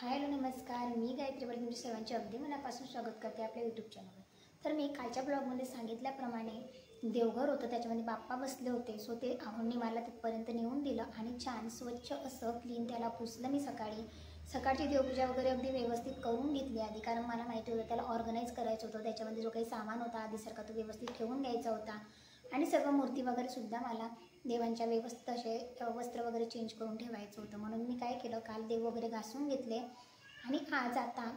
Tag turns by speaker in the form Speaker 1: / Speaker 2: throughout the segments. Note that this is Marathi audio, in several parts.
Speaker 1: हॅलो नमस्कार, मी गायत्री बडे तुमच्या सर्वांचे अगदी मनापासून स्वागत करते आपल्या यूट्यूब चॅनलवर। तर मी कालच्या ब्लॉगमध्ये सांगितल्याप्रमाणे देवघर होतं, त्याच्यामध्ये बाप्पा बसले होते। सो ते आहोंनी मला तिथपर्यंत नेऊन दिलं आणि छान स्वच्छ असं क्लीन त्याला पुसलं मी सकाळची देवपूजा वगैरे अगदी व्यवस्थित करून घेतली आधी, कारण मला माहिती होतं त्याला ऑर्गनाईज करायचं होतं। त्याच्यामध्ये जो काही सामान होता आधीसारखा तो व्यवस्थित ठेवून घ्यायचा होता आणि सर्व मूर्ती वगैरे सुद्धा मला देवांच्या व्यवस्थित असे वस्त्र वगैरे चेंज करून ठेवायचं होतं। म्हणून मी काय केलं, काल देव वगैरे घासून घेतले आणि आज आता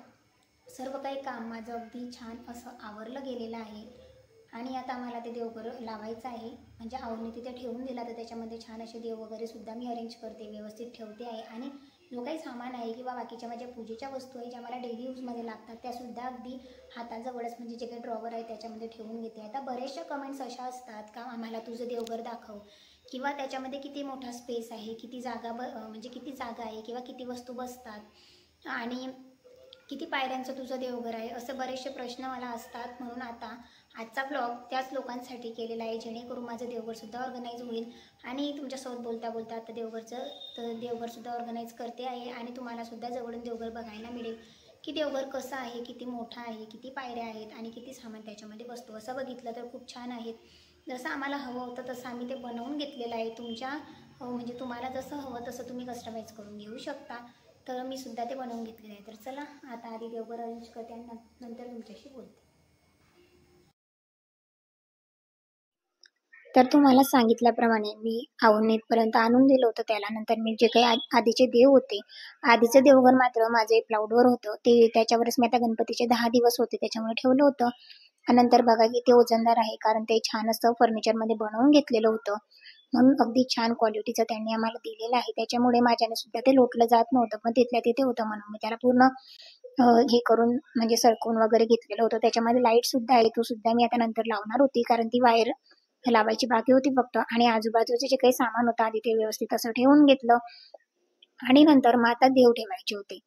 Speaker 1: सर्व काही काम माझं अगदी छान असं आवरलं गेलेलं आहे। आणि आता मला ते देवघर लावायचं आहे, म्हणजे आवडीने तिथे ठेवून दिला तर त्याच्यामध्ये छान असे देव वगैरे सुद्धा मी अरेंज करते, व्यवस्थित ठेवते आहे। आणि जो काही सामान आहे किंवा बाकीच्या माझ्या पूजेच्या वस्तू आहे ज्या मला डेली यूजमध्ये लागतात त्यासुद्धा अगदी हाताजवळच, म्हणजे जे काही ड्रॉवर आहे त्याच्यामध्ये ठेवून घेते। आता बरेचशा कमेंट्स अशा असतात का आम्हाला तुझं देवघर दाखव, किंवा त्याच्यामध्ये किती मोठा स्पेस आहे, किती जागा म्हणजे किती जागा आहे किंवा किती वस्तू बसतात आणि किती पायऱ्यांचं तुझं देवघर आहे, असं बरेचसे प्रश्न मला असतात। म्हणून आता आजचा ब्लॉग त्याच लोकांसाठी केलेला आहे, जेणेकरून माझं देवघरसुद्धा ऑर्गनाईज होईल। आणि तुमच्यासोबत बोलता बोलता आता देवघरसुद्धा ऑर्गनाईज करते आहे आणि तुम्हालासुद्धा जवळून देवघर बघायला मिळेल की देवघर कसं आहे, किती मोठं आहे, किती पायऱ्या आहेत आणि किती सामान त्याच्यामध्ये बसतो। असं बघितलं तर खूप छान आहेत, जसं आम्हाला हवं होतं तसं आम्ही ते बनवून घेतलेलं आहे। म्हणजे तुम्हाला जसं हवं तसं तुम्ही कस्टमाइज करून घेऊ शकता, तर मी सुद्धा ते बनवून घेतलेलं आहे। तर चला आता आधी देवघर अरेंज करते आणि नंतर तुमच्याशी बोलते। तर तुम्हाला सांगितल्याप्रमाणे मी आवनीतपर्यंत आणून दिलं होतं त्याला। नंतर मी जे काही आधीचे देव होते, आधीचं देवघर मात्र माझे प्लाऊडवर होतं, ते त्याच्यावरच मी आता गणपतीचे 10 दिवस होते त्याच्यामुळे ठेवलं होतं। आणि नंतर बघा की ते वजनदार आहे, कारण ते छान असं फर्निचरमध्ये बनवून घेतलेलं होतं, म्हणून अगदी छान क्वालिटीचं त्यांनी आम्हाला दिलेलं आहे। त्याच्यामुळे माझ्याने सुद्धा ते लोटलं जात नव्हतं, पण तिथल्या तिथे होतं म्हणून मी त्याला पूर्ण हे करून म्हणजे सरकवून वगैरे घेतलेलं होतं। त्याच्यामध्ये लाईट सुद्धा आहे, तो सुद्धा मी आता नंतर लावणार होती, कारण ती वायर लावायची बाकी होती फक्त। आणि आजूबाजूचे जे काही सामान होतं आधी ते व्यवस्थित असं ठेवून घेतलं आणि नंतर मग आता देव ठेवायचे होते।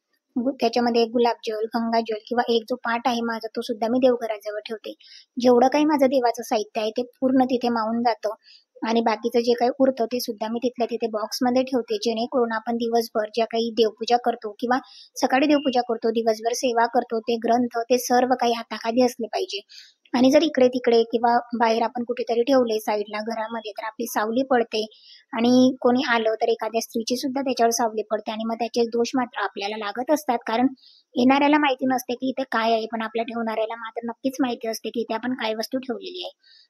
Speaker 1: त्याच्यामध्ये गुलाबजल, गंगाजल किंवा एक जो पाट आहे माझा तो सुद्धा मी देवघराजवळ ठेवते। जेवढं काही माझं देवाचं साहित्य आहे ते पूर्ण तिथे मावून जातं आणि बाकीचं जे काही उरतं ते सुद्धा मी तिथल्या तिथे बॉक्समध्ये ठेवते, जेणेकरून आपण दिवसभर ज्या काही देवपूजा करतो किंवा सकाळी देवपूजा करतो, दिवसभर सेवा करतो, ते ग्रंथ ते सर्व काही हाताखाली असले पाहिजे। आणि जर इकडे तिकडे किंवा बाहेर आपण कुठेतरी ठेवले साईडला घरामध्ये तर आपली सावली पडते आणि कोणी आलं तर एखाद्या स्त्रीची सुद्धा त्याच्यावर सावली पडते आणि मग त्याचे दोष मात्र आपल्याला लागत असतात, कारण येणाऱ्याला माहिती नसते की इथे काय आहे, पण आपल्या ठेवणाऱ्याला मात्र नक्कीच माहिती असते की इथे आपण काय वस्तू ठेवलेली आहे।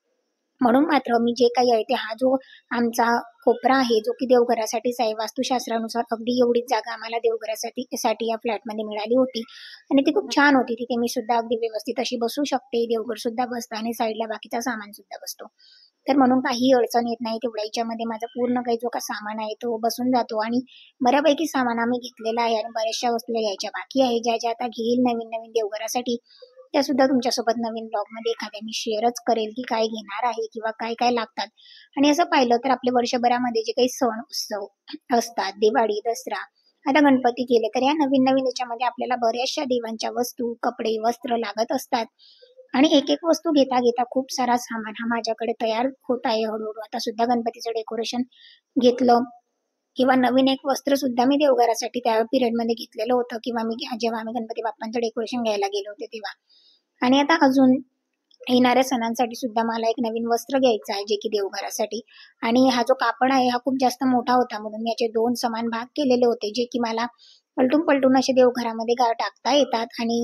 Speaker 1: म्हणून मात्र मी जे काही आहे ते हा जो आमचा कोपरा आहे जो की देवघरासाठीच आहे, वास्तुशास्त्रानुसार अगदी एवढीच जागा आम्हाला देवघरासाठी या फ्लॅटमध्ये मिळाली होती आणि ती खूप छान होती। तिथे मी सुद्धा अगदी व्यवस्थित अशी बसू शकते, देवघर सुद्धा बसतं आणि साईडला बाकीचा सामान सुद्धा बसतो, तर म्हणून काही अडचण येत नाही। तेवढ्या याच्यामध्ये माझा पूर्ण काही जो काही सामान आहे तो बसून जातो आणि बऱ्यापैकी सामान आम्ही घेतलेलं आहे आणि बऱ्याचशा वस्तू घ्यायच्या बाकी आहे, ज्या ज्या आता घेईल नवीन नवीन देवघरासाठी त्या सुद्धा तुमच्यासोबत नवीन ब्लॉगमध्ये एखाद्या मी शेअरच करेल की काय घेणार आहे किंवा काय काय लागतात। आणि असं पाहिलं तर आपल्या वर्षभरामध्ये जे काही सण उत्सव असतात, दिवाळी, दसरा, आता गणपती गेले, तर या नवीन नवीन याच्यामध्ये आपल्याला बऱ्याचशा देवांच्या वस्तू, कपडे, वस्त्र लागत असतात आणि एक एक वस्तू घेता घेता खूप सारा सामान हा माझ्याकडे तयार होत आहे हळूहळू। आता सुद्धा गणपतीचं डेकोरेशन घेतलं किंवा नवीन एक वस्त्र सुद्धा मी देवघरासाठी त्या पिरियडमध्ये घेतलेलं होतं, किंवा जेव्हा आम्ही गणपती बाप्पांचं डेकोरेशन घ्यायला गेले होते तेव्हा। आणि आता अजून येणाऱ्या सणांसाठी सुद्धा मला एक नवीन वस्त्र घ्यायचं आहे जे की देवघरासाठी, आणि हा जो कापड आहे हा खूप जास्त मोठा होता म्हणून मी याचे 2 समान भाग केलेले होते, जे की मला पलटून पलटून असे देवघरामध्ये टाकता येतात आणि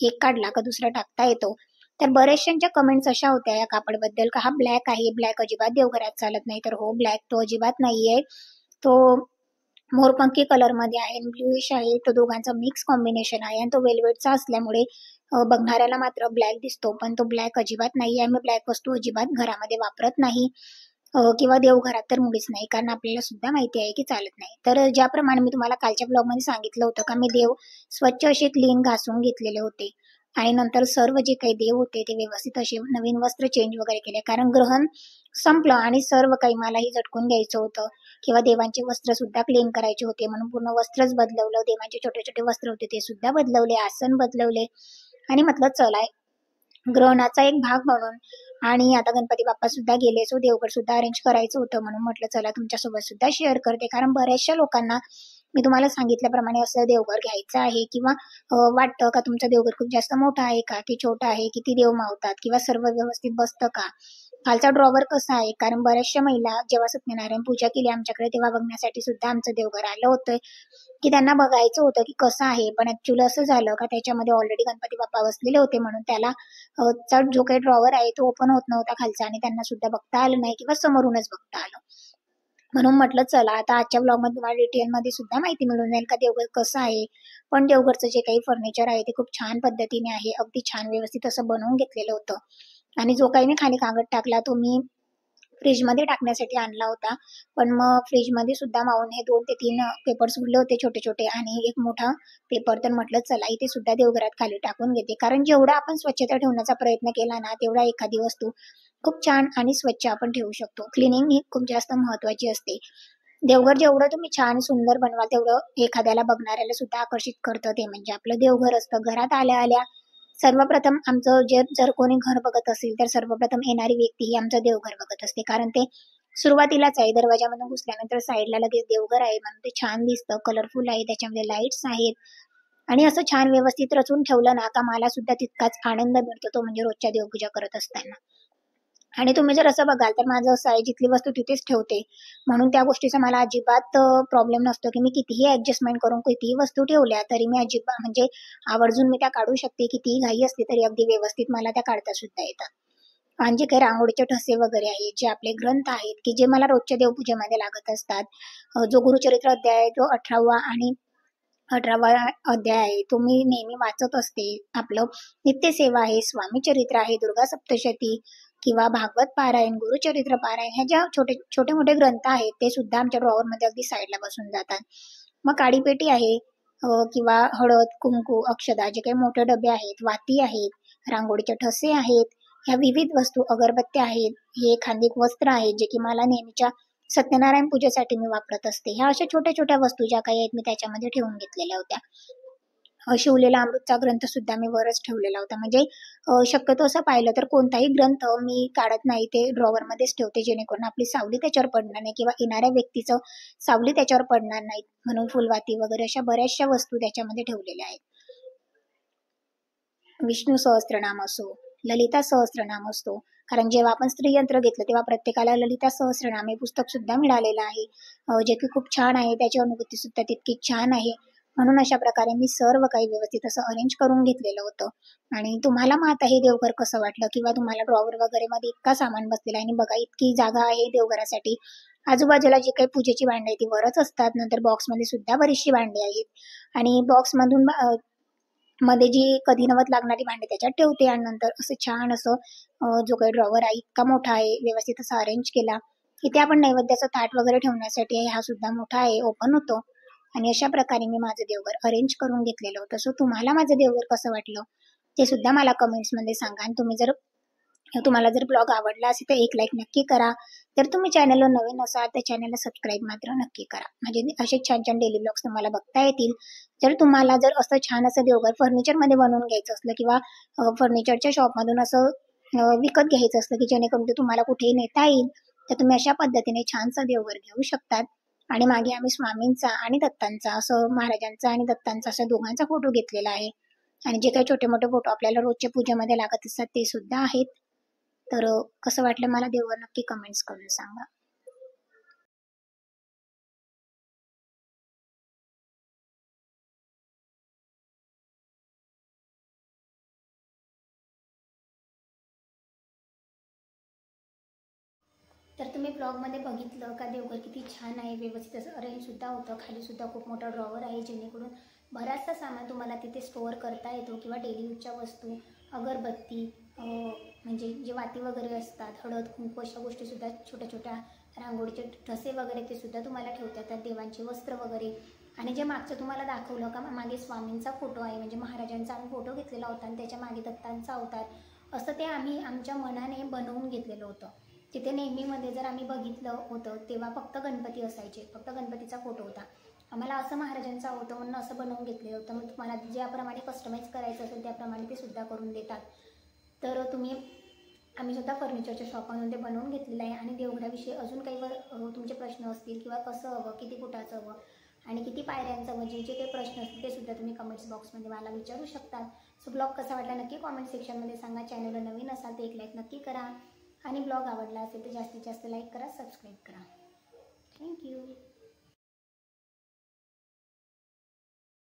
Speaker 1: एक काढला का दुसरा टाकता येतो। तर बऱ्याचशांच्या कमेंट्स अशा होत्या या कापडबद्दल का हा ब्लॅक आहे, ब्लॅक अजिबात देवघरात चालत नाही, तर हो, ब्लॅक तो अजिबात नाहीये, तो मोरपंखी कलरमध्ये आहे आणि ब्लूइश आहे, तो दोघांचा मिक्स कॉम्बिनेशन आहे आणि तो वेल्वेटचा असल्यामुळे बघणाऱ्याला मात्र ब्लॅक दिसतो, पण तो ब्लॅक अजिबात नाही आहे। मी ब्लॅक वस्तू अजिबात घरामध्ये वापरत नाही किंवा देवघरात तर मुळीच नाही, कारण आपल्याला सुद्धा माहिती आहे की चालत नाही। तर ज्याप्रमाणे मी तुम्हाला कालच्या ब्लॉगमध्ये सांगितलं होतं का मी देव स्वच्छ असे क्लीन घासून घेतलेले होते आणि नंतर सर्व जे काही देव होते ते व्यवस्थित असे नवीन वस्त्र चेंज वगैरे केले, कारण ग्रहण संपलं आणि सर्व काही मलाही झटकून घ्यायचं होतं किंवा देवांचे वस्त्र सुद्धा क्लीन करायचे होते, म्हणून पूर्ण वस्त्रच बदलवलं। देवांचे छोटे छोटे वस्त्र होते ते सुद्धा बदलवले, आसन बदलवले आणि म्हटलं चला ग्रहणाचा एक भाग म्हणून, आणि आता गणपती बाप्पा सुद्धा गेले, सो देवघर सुद्धा अरेंज करायचं होतं, म्हणून म्हटलं चला तुमच्यासोबत सुद्धा शेअर करते, कारण बऱ्याचशा लोकांना मी तुम्हाला सांगितल्याप्रमाणे असं देवघर घ्यायचं आहे किंवा वाटतं का तुमचं देवघर खूप जास्त मोठं आहे का की छोटं आहे, किती देव मावतात किंवा सर्व व्यवस्थित बसतं का, खालचा ड्रॉवर कसा आहे. कारण बऱ्याचशा महिला जेव्हा सत्यनारायण पूजा केली आमच्याकडे तेव्हा बघण्यासाठी सुद्धा आमचं देवघर आलं होतं की त्यांना बघायचं होतं की कसं आहे. पण ऍक्च्युली असं झालं का त्याच्यामध्ये ऑलरेडी गणपती बाप्पा बसलेले होते म्हणून त्याला चा जो काही ड्रॉवर आहे तो ओपन होत नव्हता खालचा आणि त्यांना सुद्धा बघता आलं नाही किंवा समोरूनच बघता आलं. म्हणून म्हटलं चला आता आजच्या ब्लॉगमध्ये तुम्हाला डिटेलमध्ये सुद्धा माहिती मिळून जाईल का देवघर कसं आहे. पण देवघरचं जे काही फर्निचर आहे ते खूप छान पद्धतीने आहे, अगदी छान व्यवस्थित असं बनवून घेतलेलं होतं. आणि जो काही मी खाली कागद टाकला तो मी फ्रीजमध्ये टाकण्यासाठी आणला होता. पण मग फ्रीजमध्ये सुद्धा मावून हे 2 ते 3 पेपर्स उरले होते छोटे छोटे आणि एक मोठा पेपर. तर म्हटलं चला इथे सुद्धा देवघरात खाली टाकून घेते. कारण जेवढा आपण स्वच्छता ठेवण्याचा प्रयत्न केला ना तेवढा एखादी वस्तू खूप छान आणि स्वच्छ आपण ठेवू शकतो. क्लिनिंग ही खूप जास्त महत्वाची असते. देवघर जेवढं तुम्ही छान सुंदर बनवाल तेवढं एखाद्याला बघणाऱ्याला सुद्धा आकर्षित करतं. ते म्हणजे आपलं देवघर असतं. घरात आल्या आल्या सर्वप्रथम आमचं जर कोणी घर बघत असेल तर सर्वप्रथम येणारी व्यक्ती ही आमचं देवघर बघत असते. कारण ते सुरुवातीलाच आहे. दरवाजामधून घुसल्यानंतर साईडला लगेच देवघर आहे म्हणून ते छान दिसतं, कलरफुल आहे, त्याच्यामध्ये लाईट्स आहेत आणि असं छान व्यवस्थित रचून ठेवलं ना का मला सुद्धा तितकाच आनंद मिळतो तो म्हणजे रोजच्या देवपूजा करत असताना. आणि तुम्ही जर असं बघाल तर माझं असं आहे जिथली वस्तू तिथेच ठेवते म्हणून त्या गोष्टीचा मला अजिबात प्रॉब्लेम नसतो की मी कितीही ऍडजस्टमेंट करून कितीही वस्तू ठेवल्या तरी मी अजिबात म्हणजे आवर्जून मी त्या काढू शकते. कितीही घाई असली तरी अगदी व्यवस्थित मला त्या काढता सुद्धा येतात. आणि जे काही रांगोळीचे ठसे वगैरे आहेत, जे आपले ग्रंथ आहेत की जे मला रोजच्या देवपूजेमध्ये लागत असतात, जो गुरुचरित्र अध्याय आहे जो 18वा आणि 18वा अध्याय आहे तो मी नेहमी वाचत असते. आपलं नित्यसेवा आहे, स्वामी चरित्र आहे, दुर्गा सप्तशती किंवा भागवत पारायण, गुरुचरित्र पारायण ह्या ज्या छोटे छोटे मोठे ग्रंथ आहेत ते सुद्धा आमच्या ड्रॉवरमध्ये अगदी साईडला बसून जातात. मग काडीपेटी आहे किंवा हळद, कुंकू, अक्षदा जे काही मोठे डबे आहेत, वाती आहेत, रांगोळीचे ठसे आहेत, ह्या विविध वस्तू, अगरबत्त्या आहेत, हे एखादी वस्त्र आहेत जे की मला नेहमीच्या सत्यनारायण पूजेसाठी मी वापरत असते. ह्या अशा छोट्या छोट्या वस्तू ज्या काही आहेत मी त्याच्यामध्ये ठेवून घेतलेल्या होत्या. शिवलेला अमृतचा ग्रंथ सुद्धा मी वरच ठेवलेला होता. म्हणजे शक्यतो असं पाहिलं तर कोणताही ग्रंथ मी काढत नाही, ते ड्रॉवरमध्येच ठेवते जेणेकरून आपली सावली त्याच्यावर पडणार नाही किंवा येणाऱ्या व्यक्तीचं सावली त्याच्यावर पडणार नाही म्हणून फुलवाती वगैरे अशा बऱ्याचशा वस्तू त्याच्यामध्ये ठेवलेल्या आहेत. विष्णू सहस्त्रनाम असो, ललिता सहस्त्रनाम असतो. कारण जेव्हा आपण स्त्रीयंत्र घेतलं तेव्हा प्रत्येकाला ललिता सहस्त्रनाम हे पुस्तक सुद्धा मिळालेलं आहे, जे की खूप छान आहे. त्याची अनुभूती सुद्धा तितकी छान आहे. म्हणून अशा प्रकारे मी सर्व काही व्यवस्थित असं अरेंज करून घेतलेलं होतं. आणि तुम्हाला मग आता हे देवघर कसं वाटलं किंवा तुम्हाला ड्रॉवर वगैरे मध्ये इतका सामान बसलेला आहे आणि बघा इतकी जागा आहे देवघरासाठी. आजूबाजूला जी काही पूजेची भांडी आहे ती वरच असतात. नंतर बॉक्समध्ये सुद्धा बरीचशी भांडी आहेत आणि बॉक्समधून मध्ये जी कधी नवत लागणारी भांडी त्याच्यात ठेवते आणि नंतर असं छान असं जो काही ड्रॉवर आहे इतका मोठा आहे, व्यवस्थित असा अरेंज केला. इथे आपण नैवेद्याचं ताट वगैरे ठेवण्यासाठी आहे, हा सुद्धा मोठा आहे, ओपन होतो. आणि अशा प्रकारे मी माझं देवघर अरेंज करून घेतलेलं होतं. सो तुम्हाला माझं देवघर कसं वाटलं ते सुद्धा मला कमेंट्समध्ये सांगा. आणि तुम्हाला जर ब्लॉग आवडला असेल तर एक लाईक नक्की करा. जर तुम्ही चॅनलवर नवीन असाल तर चॅनलला सबस्क्राईब मात्र नक्की करा. म्हणजे असे छान छान डेली ब्लॉग्स तुम्हाला बघता येतील. तुम्हाला जर असं छान असं देवघर फर्निचरमध्ये बनवून घ्यायचं असलं किंवा फर्निचरच्या शॉपमधून असं विकत घ्यायचं असलं की जेणेकरून ते तुम्हाला कुठेही नेता येईल तर तुम्ही अशा पद्धतीने छानसं देवघर घेऊ शकतात. आणि मागे आम्ही स्वामींचा आणि दत्तांचा असं महाराजांचा आणि दत्तांचा असं दोघांचा फोटो घेतलेला आहे. आणि जे काही छोटे मोठे फोटो आपल्याला रोजच्या पूजेमध्ये लागत असतात ते सुद्धा आहेत. तर कसं वाटलं मला देवघर नक्की कमेंट्स करून सांगा. तर तुम्ही ब्लॉगमध्ये बघितलं का देवघर किती छान आहे, व्यवस्थित असं अरेंज सुद्धा होतं. खाली सुद्धा खूप मोठा ड्रॉवर आहे जेणेकरून बराचसा सामान तुम्हाला तिथे स्टोअर करता येतो किंवा डेली यूजच्या वस्तू, अगरबत्ती, म्हणजे जे वाती वगैरे असतात, हळद, कुंकू अशा गोष्टी सुद्धा छोट्या छोट्या रांगोळीचे ठसे वगैरे ते सुद्धा तुम्हाला ठेवता येतात, देवांचे वस्त्र वगैरे. आणि जे मागचं तुम्हाला दाखवलं का मागे स्वामींचा फोटो आहे, म्हणजे महाराजांचा आम्ही फोटो घेतलेला होता आणि त्याच्या मागे दत्तांचा अवतार, असं ते आम्ही आमच्या मनाने बनवून घेतलेलं होतं. तिथे नेहमीमध्ये जर आम्ही बघितलं होतं तेव्हा फक्त गणपती असायचे, फक्त गणपतीचा फोटो होता. आम्हाला असं महाराजांचं होतं म्हणून असं बनवून घेतलेलं होतं. मग तुम्हाला ज्याप्रमाणे कस्टमाइज करायचं असेल त्याप्रमाणे ते सुद्धा करून देतात. तर आम्ही सुद्धा फर्निचरच्या शॉपमधून ते बनवून घेतलेलं आहे. आणि देवघराविषयी अजून काही तुमचे प्रश्न असतील किंवा कसं हवं, किती फुटाचं हवं, आणि किती पायऱ्यांचा म्हणजे जे काही प्रश्न असतील ते सुद्धा तुम्ही कमेंट्स बॉक्समध्ये मला विचारू शकतात. सो ब्लॉग कसा वाटला नक्की कॉमेंट सेक्शनमध्ये सांगा. चॅनलला नवीन असाल तर एक लाईक नक्की करा आणि ब्लॉग आवडला असेल तर जास्तीत जास्त लाईक करा, सबस्क्राईब करा.